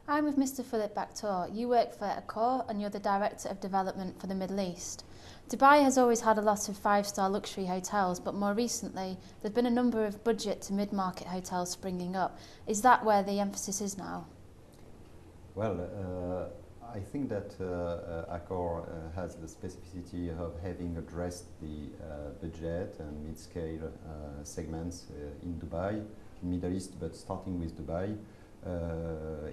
I'm with Mr. Phillippe Baretaud. You work for Accor and you're the Director of Development for the Middle East. Dubai has always had a lot of five-star luxury hotels, but more recently there's been a number of budget to mid-market hotels springing up. Is that where the emphasis is now? Well, I think that Accor has the specificity of having addressed the budget and mid-scale segments in Dubai, Middle East, but starting with Dubai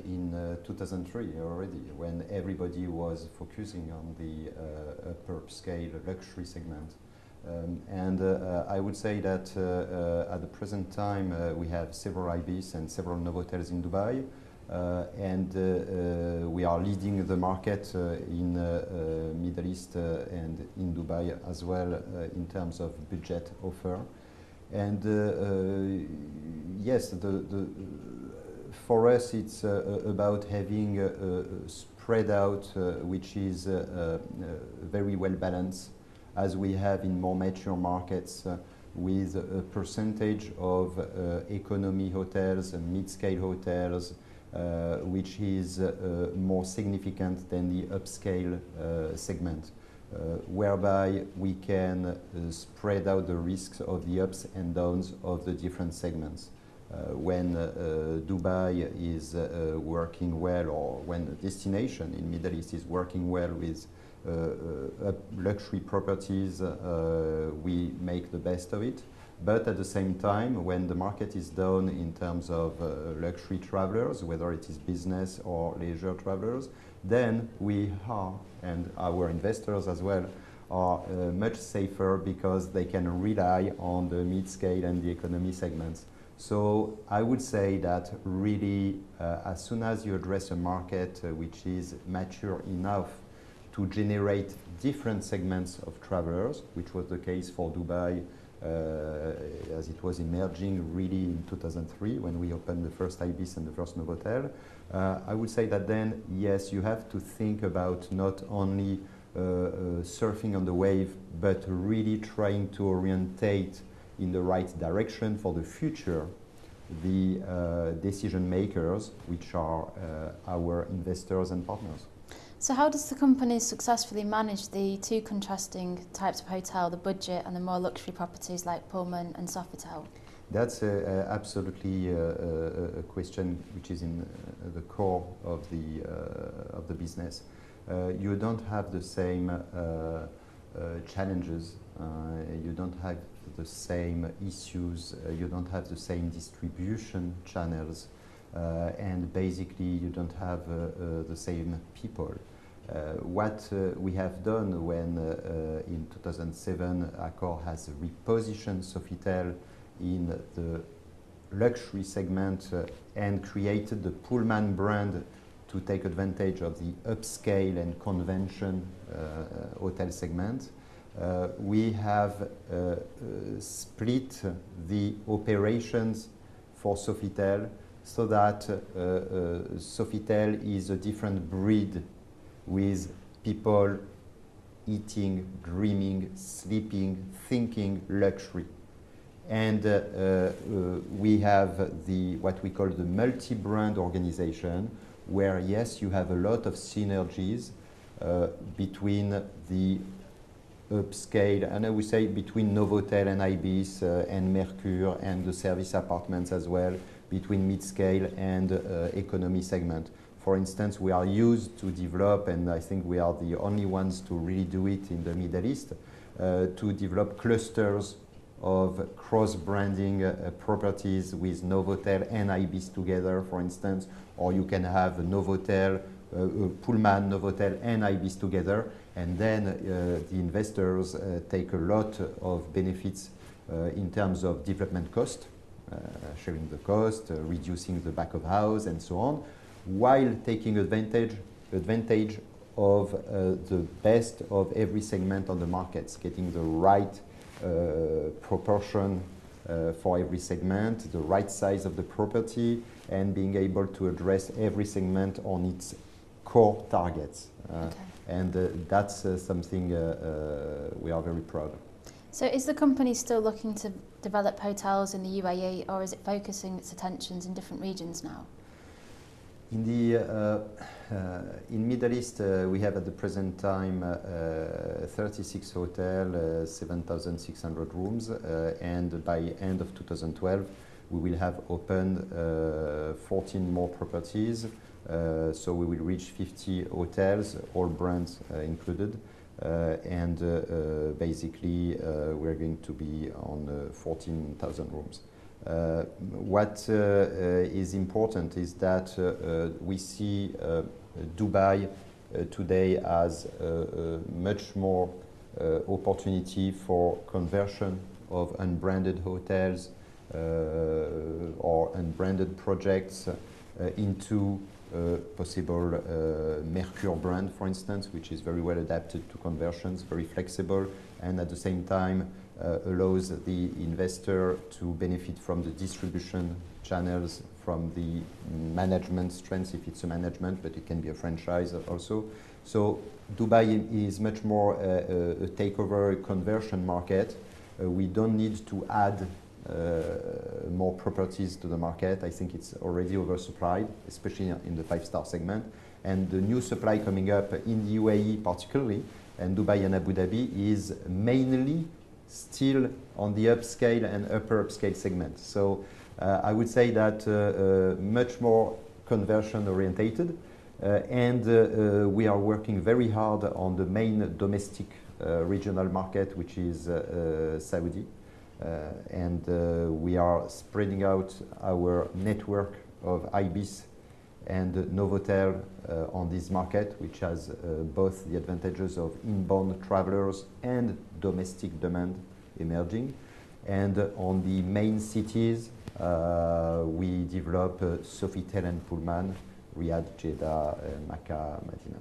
in 2003 already, when everybody was focusing on the upper scale luxury segment. I would say that at the present time we have several Ibis and several Novotels in Dubai. We are leading the market in Middle East and in Dubai as well in terms of budget offer. Yes, for us it's about having spread out which is very well balanced, as we have in more mature markets with a percentage of economy hotels and mid-scale hotels which is more significant than the upscale segment, whereby we can spread out the risks of the ups and downs of the different segments. When Dubai is working well, or when a destination in Middle East is working well with luxury properties, we make the best of it. But at the same time, when the market is down in terms of luxury travelers, whether it is business or leisure travelers, then we are, and our investors as well, are much safer because they can rely on the mid-scale and the economy segments. So I would say that really as soon as you address a market which is mature enough to generate different segments of travelers, which was the case for Dubai as it was emerging really in 2003 when we opened the first Ibis and the first Novotel, I would say that then, yes, you have to think about not only surfing on the wave, but really trying to orientate in the right direction for the future the decision makers, which are our investors and partners. So how does the company successfully manage the two contrasting types of hotel, the budget and the more luxury properties like Pullman and Sofitel? That's absolutely a question which is in the core of the business. You don't have the same challenges, you don't have the same issues, you don't have the same distribution channels, and basically you don't have the same people. What we have done when in 2007 Accor has repositioned Sofitel in the luxury segment and created the Pullman brand to take advantage of the upscale and convention hotel segment. We have split the operations for Sofitel so that Sofitel is a different breed with people eating, dreaming, sleeping, thinking luxury. And we have what we call the multi-brand organization, where yes, you have a lot of synergies between the upscale, and I would say between Novotel and Ibis and Mercure and the service apartments as well, between mid-scale and economy segment. For instance, we are used to develop, and I think we are the only ones to really do it in the Middle East, to develop clusters of cross-branding properties with Novotel and Ibis together, for instance, or you can have a Novotel, Pullman, Novotel and Ibis together, and then the investors take a lot of benefits in terms of development cost, sharing the cost, reducing the back of house and so on, while taking advantage of the best of every segment on the markets, getting the right proportion for every segment, the right size of the property, and being able to address every segment on its core targets. Okay. And that's something we are very proud of. So is the company still looking to develop hotels in the UAE, or is it focusing its attentions in different regions now? In Middle East, we have at the present time 36 hotels, 7,600 rooms, and by end of 2012, we will have opened 14 more properties. So we will reach 50 hotels, all brands included, and basically we're going to be on 14,000 rooms. What is important is that we see Dubai today as much more opportunity for conversion of unbranded hotels or unbranded projects into possible Mercure brand, for instance, which is very well adapted to conversions, very flexible, and at the same time allows the investor to benefit from the distribution channels, from the management strengths, if it's a management, but it can be a franchise also. So Dubai is much more a takeover, a conversion market. We don't need to add more properties to the market. I think it's already oversupplied, especially in the five-star segment. And the new supply coming up in the UAE particularly, and Dubai and Abu Dhabi, is mainly still on the upscale and upper upscale segment. So I would say that much more conversion orientated, and we are working very hard on the main domestic regional market, which is Saudi. And we are spreading out our network of IBIS and Novotel on this market, which has both the advantages of inbound travelers and domestic demand emerging. And on the main cities, we develop Sofitel and Pullman, Riyadh, Jeddah, Makkah, Medina.